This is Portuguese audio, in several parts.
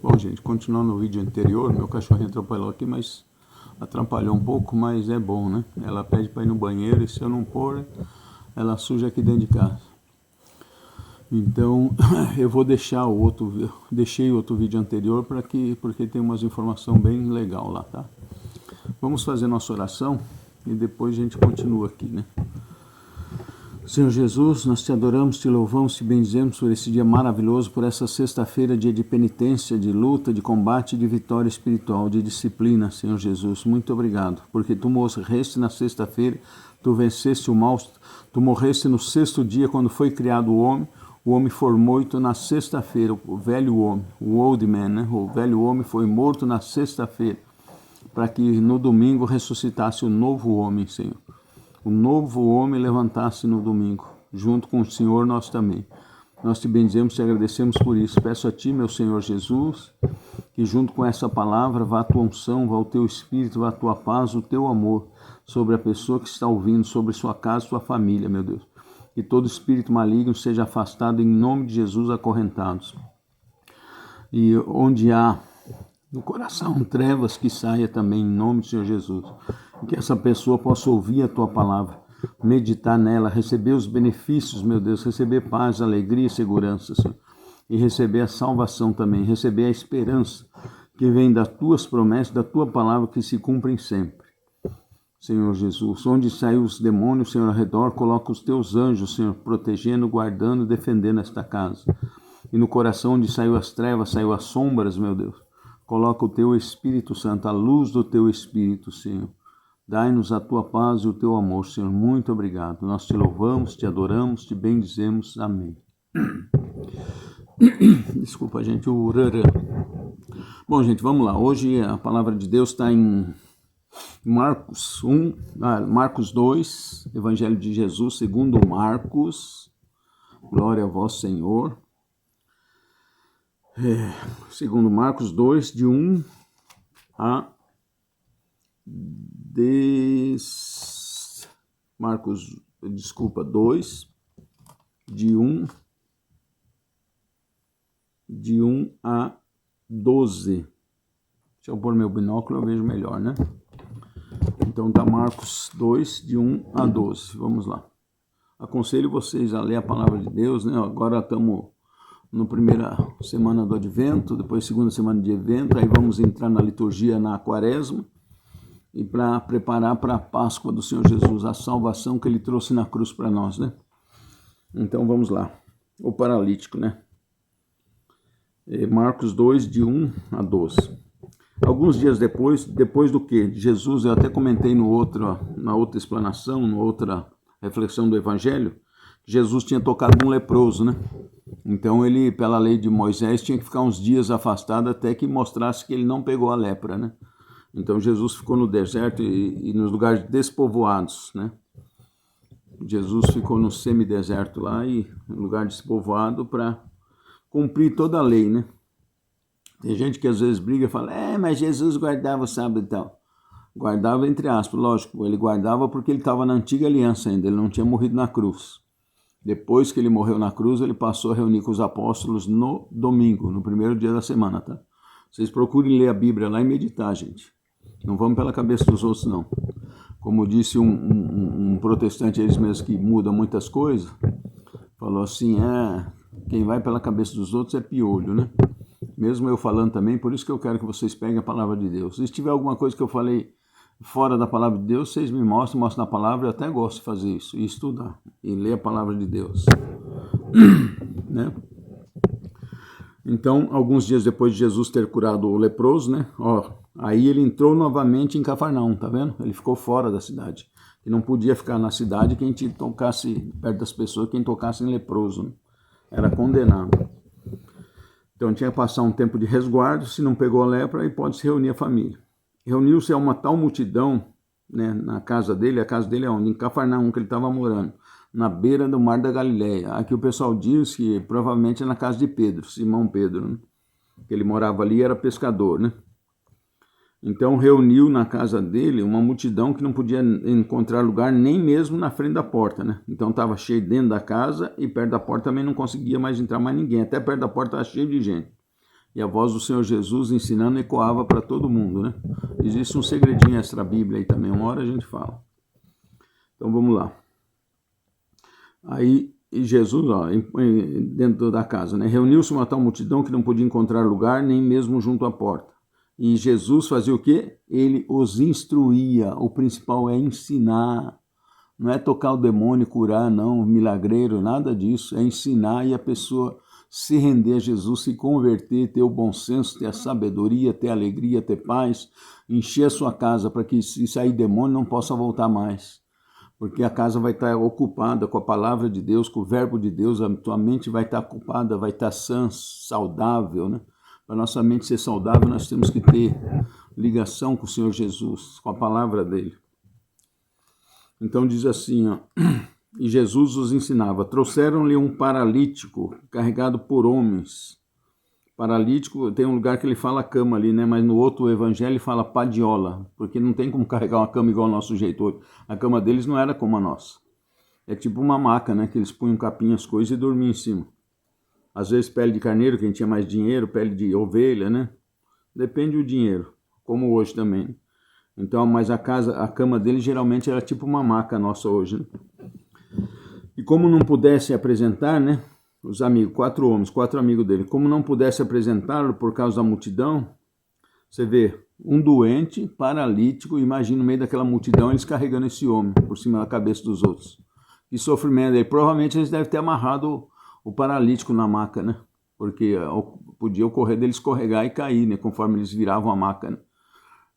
Bom, gente, continuando o vídeo anterior, meu cachorrinho atrapalhou aqui, mas atrapalhou um pouco, mas é bom, né? Ela pede para ir no banheiro e se eu não pôr, ela suja aqui dentro de casa. Então, eu vou deixar deixei o outro vídeo anterior porque tem umas informações bem legal lá, tá? Vamos fazer nossa oração e depois a gente continua aqui, né? Senhor Jesus, nós te adoramos, te louvamos, te bendizemos por esse dia maravilhoso, por essa sexta-feira, dia de penitência, de luta, de combate, de vitória espiritual, de disciplina, Senhor Jesus. Muito obrigado, porque tu morreste na sexta-feira, tu venceste o mal, tu morreste no sexto dia, quando foi criado o homem foi morto na sexta-feira, o velho homem, o old man, né? O velho homem foi morto na sexta-feira, para que no domingo ressuscitasse o novo homem, Senhor. O novo homem levantasse no domingo, junto com o Senhor nós também. Nós te bendizemos, te agradecemos por isso. Peço a ti, meu Senhor Jesus, que junto com essa palavra vá a tua unção, vá o teu espírito, vá a tua paz, o teu amor sobre a pessoa que está ouvindo, sobre sua casa, sua família, meu Deus. Que todo espírito maligno seja afastado em nome de Jesus, acorrentados. E onde há no coração trevas, que saia também em nome do Senhor Jesus. Que essa pessoa possa ouvir a tua palavra, meditar nela, receber os benefícios, meu Deus, receber paz, alegria e segurança, Senhor. E receber a salvação também, receber a esperança que vem das tuas promessas, da tua palavra que se cumprem sempre. Senhor Jesus, onde saem os demônios, Senhor, ao redor, coloca os teus anjos, Senhor, protegendo, guardando, defendendo esta casa. E no coração onde saiu as trevas, saiu as sombras, meu Deus, coloca o teu Espírito Santo, a luz do teu Espírito, Senhor. Dai-nos a tua paz e o teu amor, Senhor. Muito obrigado. Nós te louvamos, te adoramos, te bendizemos. Amém. Desculpa, gente, o rarã. Bom, gente, vamos lá. Hoje a palavra de Deus está em Marcos 2, Evangelho de Jesus, segundo Marcos. Glória a vós, Senhor. Segundo Marcos 2, de 1 a 2, de 1 a 12. Deixa eu pôr meu binóculo, eu vejo melhor, né? Então tá Marcos 2, de 1 a 12. Vamos lá. Aconselho vocês a ler a palavra de Deus, né? Agora estamos na primeira semana do Advento, depois segunda semana de Advento, aí vamos entrar na liturgia na Quaresma, e para preparar para a Páscoa do Senhor Jesus, a salvação que ele trouxe na cruz para nós, né? Então vamos lá. O paralítico, né? Marcos 2, de 1 a 12. Alguns dias depois do que Jesus, eu até comentei na outra explanação, na outra reflexão do Evangelho, Jesus tinha tocado um leproso, né? Então ele, pela lei de Moisés, tinha que ficar uns dias afastado até que mostrasse que ele não pegou a lepra, né? Então Jesus ficou no deserto e nos lugares despovoados, né? Jesus ficou no semideserto lá e no lugar despovoado para cumprir toda a lei, né? Tem gente que às vezes briga e fala, mas Jesus guardava o sábado e tal. Guardava entre aspas, lógico, ele guardava porque ele estava na antiga aliança ainda, ele não tinha morrido na cruz. Depois que ele morreu na cruz, ele passou a reunir com os apóstolos no domingo, no primeiro dia da semana, tá? Vocês procurem ler a Bíblia lá e meditar, gente. Não vamos pela cabeça dos outros, não. Como disse um protestante, eles mesmos que muda muitas coisas, falou assim, quem vai pela cabeça dos outros é piolho, né? Mesmo eu falando também, por isso que eu quero que vocês peguem a palavra de Deus. Se tiver alguma coisa que eu falei fora da palavra de Deus, vocês me mostram na palavra, eu até gosto de fazer isso, e estudar, e ler a palavra de Deus. Né? Então, alguns dias depois de Jesus ter curado o leproso, né? Aí ele entrou novamente em Cafarnaum, tá vendo? Ele ficou fora da cidade. E não podia ficar na cidade quem tocasse perto das pessoas, quem tocasse em leproso, né? Era condenado. Então tinha que passar um tempo de resguardo, se não pegou a lepra, aí pode se reunir a família. Reuniu-se a uma tal multidão, né, na casa dele, a casa dele é onde? Em Cafarnaum, que ele estava morando, na beira do mar da Galileia. Aqui o pessoal diz que provavelmente é na casa de Pedro, Simão Pedro, né? Que ele morava ali e era pescador, né? Então reuniu na casa dele uma multidão que não podia encontrar lugar nem mesmo na frente da porta, né? Então estava cheio dentro da casa e perto da porta também não conseguia mais entrar mais ninguém. Até perto da porta estava cheio de gente. E a voz do Senhor Jesus ensinando ecoava para todo mundo, né? Existe um segredinho extra Bíblia aí também, uma hora a gente fala. Então vamos lá. Aí Jesus, ó, dentro da casa, né? Reuniu-se uma tal multidão que não podia encontrar lugar, nem mesmo junto à porta. E Jesus fazia o quê? Ele os instruía. O principal é ensinar. Não é tocar o demônio, curar, não, milagreiro, nada disso. É ensinar e a pessoa se render a Jesus, se converter, ter o bom senso, ter a sabedoria, ter a alegria, ter paz, encher a sua casa para que se sair demônio não possa voltar mais. Porque a casa vai estar ocupada com a palavra de Deus, com o verbo de Deus, a tua mente vai estar ocupada, vai estar sã, saudável, né? Para nossa mente ser saudável, nós temos que ter ligação com o Senhor Jesus, com a palavra dele. Então diz assim, ó, e Jesus os ensinava, trouxeram-lhe um paralítico carregado por homens. Paralítico, tem um lugar que ele fala cama ali, né? Mas no outro evangelho ele fala padiola, porque não tem como carregar uma cama igual ao nosso jeito hoje. A cama deles não era como a nossa. É tipo uma maca, né? Que eles punham capinha as coisas e dormiam em cima. Às vezes pele de carneiro, quem tinha mais dinheiro, pele de ovelha, né? Depende do dinheiro, como hoje também. Então, mas a cama dele geralmente era tipo uma maca nossa hoje, né? E como não pudesse apresentar, né? Os amigos, 4 homens, 4 amigos dele, como não pudesse apresentá-lo por causa da multidão, você vê, um doente, paralítico, imagina no meio daquela multidão eles carregando esse homem por cima da cabeça dos outros. Que sofrimento aí. Provavelmente eles devem ter amarrado o paralítico na maca, né? Porque podia ocorrer dele escorregar e cair, né? Conforme eles viravam a maca, né?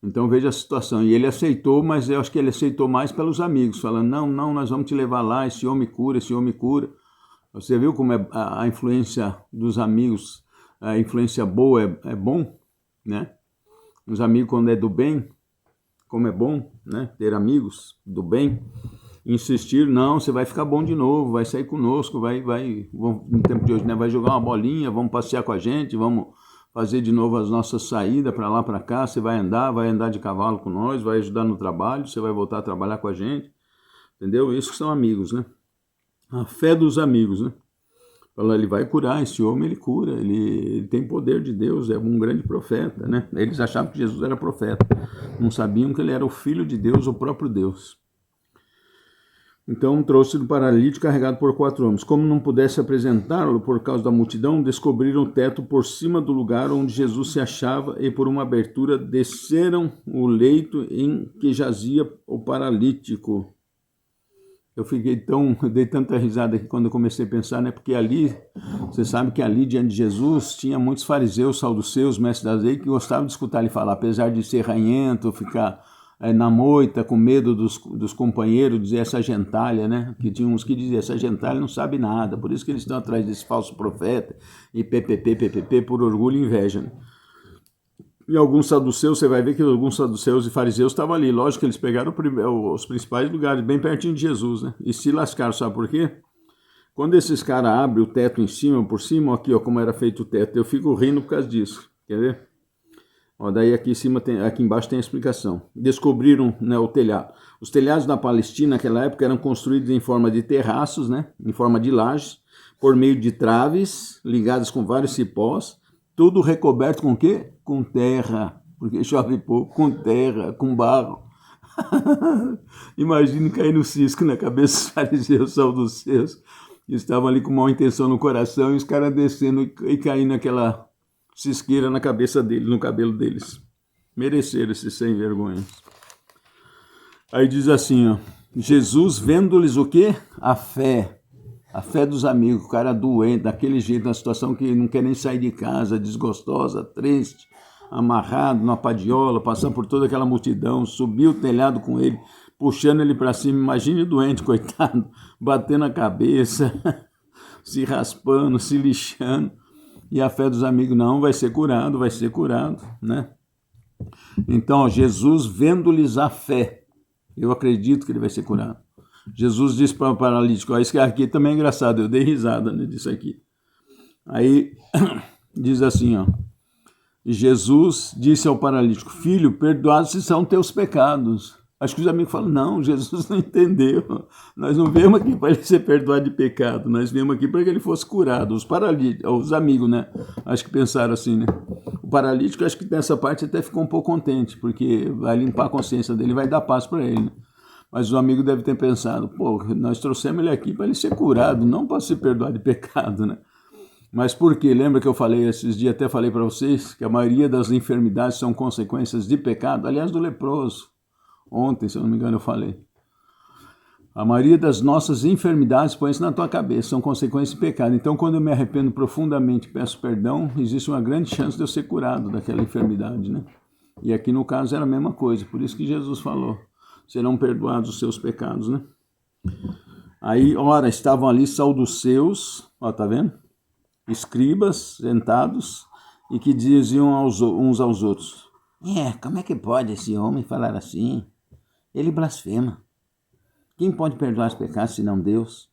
Então veja a situação. E ele aceitou, mas eu acho que ele aceitou mais pelos amigos, falando, não, nós vamos te levar lá, esse homem cura, esse homem cura. Você viu como é a influência dos amigos, a influência boa é bom, né? Os amigos quando é do bem, como é bom, né? Ter amigos do bem. Insistir, não, você vai ficar bom de novo, vai sair conosco, no tempo de hoje, né? Vai jogar uma bolinha, vamos passear com a gente, vamos fazer de novo as nossas saídas para lá, para cá, você vai andar de cavalo com nós, vai ajudar no trabalho, você vai voltar a trabalhar com a gente, entendeu? Isso que são amigos, né? A fé dos amigos, né? Ele vai curar, esse homem ele cura, ele tem poder de Deus, é um grande profeta, né? Eles achavam que Jesus era profeta, não sabiam que ele era o Filho de Deus, o próprio Deus. Então trouxe o paralítico carregado por 4 homens. Como não pudesse apresentá-lo por causa da multidão, descobriram o teto por cima do lugar onde Jesus se achava e por uma abertura desceram o leito em que jazia o paralítico. Eu dei tanta risada aqui quando eu comecei a pensar, né? Porque ali, você sabe que ali diante de Jesus tinha muitos fariseus, saduceus, mestres da lei, que gostavam de escutar ele falar, apesar de ser ranhento, ficar na moita, com medo dos companheiros, dizer essa gentalha, né? Que tinha uns que diziam, essa gentalha não sabe nada, por isso que eles estão atrás desse falso profeta, e PPP, por orgulho e inveja, né? E alguns saduceus, você vai ver que alguns saduceus e fariseus estavam ali. Lógico que eles pegaram os principais lugares, bem pertinho de Jesus, né? E se lascaram, sabe por quê? Quando esses caras abrem o teto em cima, por cima, aqui, ó, como era feito o teto, eu fico rindo por causa disso. Quer ver? Ó, daí aqui em cima aqui embaixo tem a explicação. Descobriram, né, o telhado. Os telhados da Palestina naquela época eram construídos em forma de terraços, né? Em forma de lajes, por meio de traves ligadas com vários cipós. Tudo recoberto com o quê? Com terra, porque chove pouco, com terra, com barro. Imagine cair no cisco na cabeça dos fariseus saduceus, que estavam ali com má intenção no coração, e os caras descendo e caindo naquela cisqueira na cabeça deles, no cabelo deles. Mereceram esses sem vergonhas. Aí diz assim, ó, Jesus vendo-lhes o quê? A fé dos amigos, o cara doente, daquele jeito, na situação que não quer nem sair de casa, desgostosa, triste, amarrado numa padiola, passando por toda aquela multidão, subiu o telhado com ele, puxando ele para cima. Imagine o doente, coitado, batendo a cabeça, se raspando, se lixando. E a fé dos amigos, não, vai ser curado, né? Então, ó, Jesus vendo-lhes a fé, eu acredito que ele vai ser curado. Jesus disse para o paralítico, ó, isso aqui também é engraçado, eu dei risada, né, disso aqui. Aí diz assim, ó, Jesus disse ao paralítico, filho, perdoados são teus pecados. Acho que os amigos falam, não, Jesus não entendeu. Nós não viemos aqui para ele ser perdoado de pecado, nós viemos aqui para que ele fosse curado. Os paralíticos, os amigos, né? Acho que pensaram assim, né? O paralítico, acho que nessa parte até ficou um pouco contente, porque vai limpar a consciência dele, vai dar paz para ele, né? Mas o amigo deve ter pensado, pô, nós trouxemos ele aqui para ele ser curado, não para se perdoar de pecado, né? Mas por quê? Lembra que eu falei esses dias, até falei para vocês, que a maioria das enfermidades são consequências de pecado? Aliás, do leproso. Ontem, se eu não me engano, eu falei. A maioria das nossas enfermidades, põe isso na tua cabeça, são consequências de pecado. Então, quando eu me arrependo profundamente e peço perdão, existe uma grande chance de eu ser curado daquela enfermidade, né? E aqui no caso era a mesma coisa, por isso que Jesus falou, serão perdoados os seus pecados, né? Aí, ora, estavam ali saduceus, ó, tá vendo? Escribas, sentados, e que diziam uns aos outros, como é que pode esse homem falar assim? Ele blasfema. Quem pode perdoar os pecados senão Deus?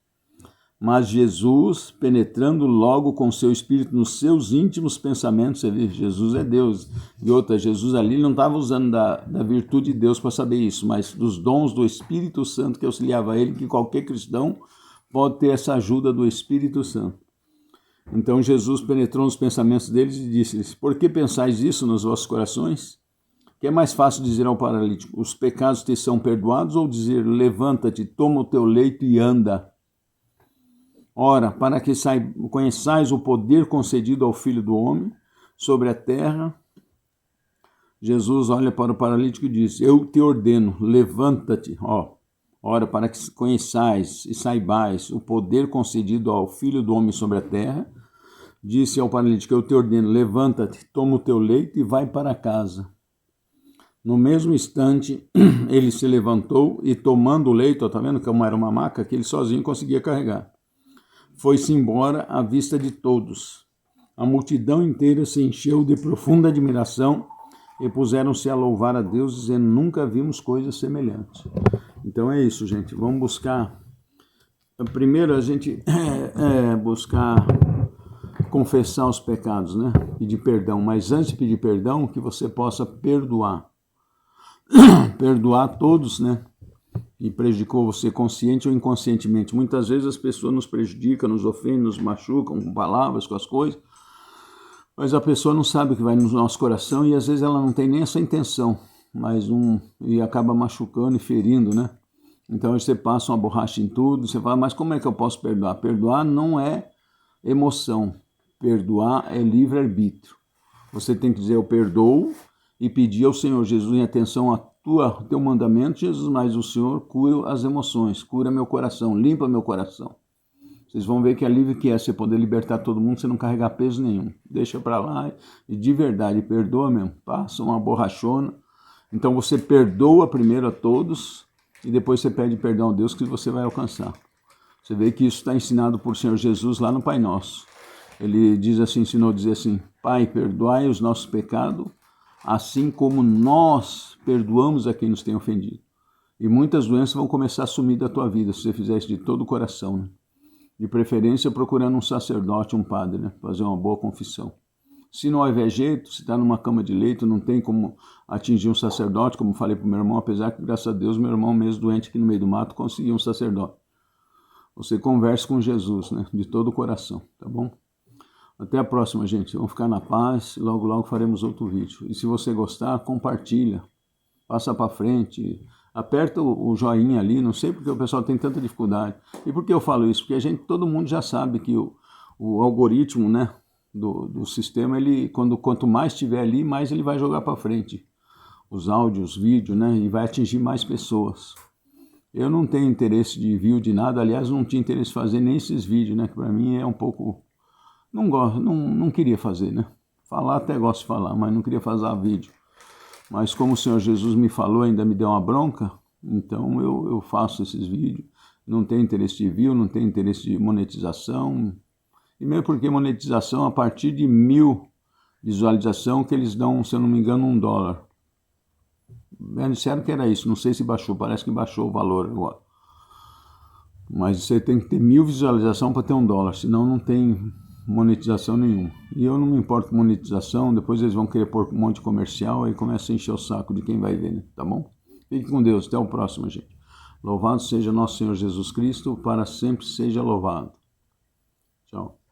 Mas Jesus, penetrando logo com seu espírito nos seus íntimos pensamentos, você vê, Jesus é Deus. E outra, Jesus ali não estava usando da virtude de Deus para saber isso, mas dos dons do Espírito Santo que auxiliava ele, que qualquer cristão pode ter essa ajuda do Espírito Santo. Então Jesus penetrou nos pensamentos deles e disse-lhes, por que pensais isso nos vossos corações? Que é mais fácil dizer ao paralítico, os pecados te são perdoados, ou dizer, levanta-te, toma o teu leito e anda? Ora, para que conheçais o poder concedido ao Filho do Homem sobre a terra, Jesus olha para o paralítico e diz, eu te ordeno, levanta-te. Ora, para que conheçais e saibais o poder concedido ao Filho do Homem sobre a terra, disse ao paralítico, eu te ordeno, levanta-te, toma o teu leito e vai para casa. No mesmo instante, ele se levantou e tomando o leito, tá vendo como era uma maca que ele sozinho conseguia carregar, foi-se embora à vista de todos. A multidão inteira se encheu de profunda admiração e puseram-se a louvar a Deus, dizendo, nunca vimos coisas semelhantes. Então é isso, gente. Vamos buscar. Primeiro a gente buscar confessar os pecados, né? Pedir perdão. Mas antes de pedir perdão, que você possa perdoar. Perdoar todos, né? E prejudicou você consciente ou inconscientemente. Muitas vezes as pessoas nos prejudicam, nos ofendem, nos machucam com palavras, com as coisas. Mas a pessoa não sabe o que vai no nosso coração e às vezes ela não tem nem essa intenção. E acaba machucando e ferindo, né? Então você passa uma borracha em tudo, você fala, mas como é que eu posso perdoar? Perdoar não é emoção. Perdoar é livre-arbítrio. Você tem que dizer, eu perdoo, e pedir ao Senhor Jesus em atenção a teu mandamento, Jesus, mas o Senhor cura as emoções, cura meu coração, limpa meu coração. Vocês vão ver que alívio que é você poder libertar todo mundo, você não carregar peso nenhum. Deixa pra lá e de verdade, perdoa mesmo. Passa uma borrachona. Então você perdoa primeiro a todos e depois você pede perdão a Deus que você vai alcançar. Você vê que isso está ensinado por Senhor Jesus lá no Pai Nosso. Ele diz assim, ensinou a dizer assim, Pai, perdoai os nossos pecados, assim como nós perdoamos a quem nos tem ofendido. E muitas doenças vão começar a sumir da tua vida, se você fizer isso de todo o coração, né? De preferência procurando um sacerdote, um padre, né? Fazer uma boa confissão. Se não houver jeito, se está numa cama de leito, não tem como atingir um sacerdote, como falei para o meu irmão, apesar que, graças a Deus, meu irmão mesmo doente aqui no meio do mato, conseguiu um sacerdote. Você converse com Jesus, né? De todo o coração, tá bom? Até a próxima, gente. Vamos ficar na paz. Logo, logo faremos outro vídeo. E se você gostar, compartilha. Passa para frente. Aperta o joinha ali. Não sei porque o pessoal tem tanta dificuldade. E por que eu falo isso? Porque todo mundo já sabe que o algoritmo, né, do sistema, ele, quanto mais tiver ali, mais ele vai jogar para frente. Os áudios, os vídeos, né? E vai atingir mais pessoas. Eu não tenho interesse de view de nada. Aliás, não tinha interesse em fazer nem esses vídeos, né? Que para mim é um pouco... Não queria fazer, né? Falar até gosto de falar, mas não queria fazer vídeo. Mas como o Senhor Jesus me falou, ainda me deu uma bronca, então eu faço esses vídeos. Não tem interesse de view, não tem interesse de monetização. E mesmo porque monetização, a partir de 1000 visualização, que eles dão, se eu não me engano, $1. Me disseram que era isso, não sei se baixou, parece que baixou o valor agora. Mas você tem que ter 1000 visualização para ter $1, senão não tem monetização nenhuma. E eu não me importo com monetização, depois eles vão querer pôr um monte de comercial e começa a encher o saco de quem vai ver, né? Tá bom? Fique com Deus. Até o próximo, gente. Louvado seja nosso Senhor Jesus Cristo, para sempre seja louvado. Tchau.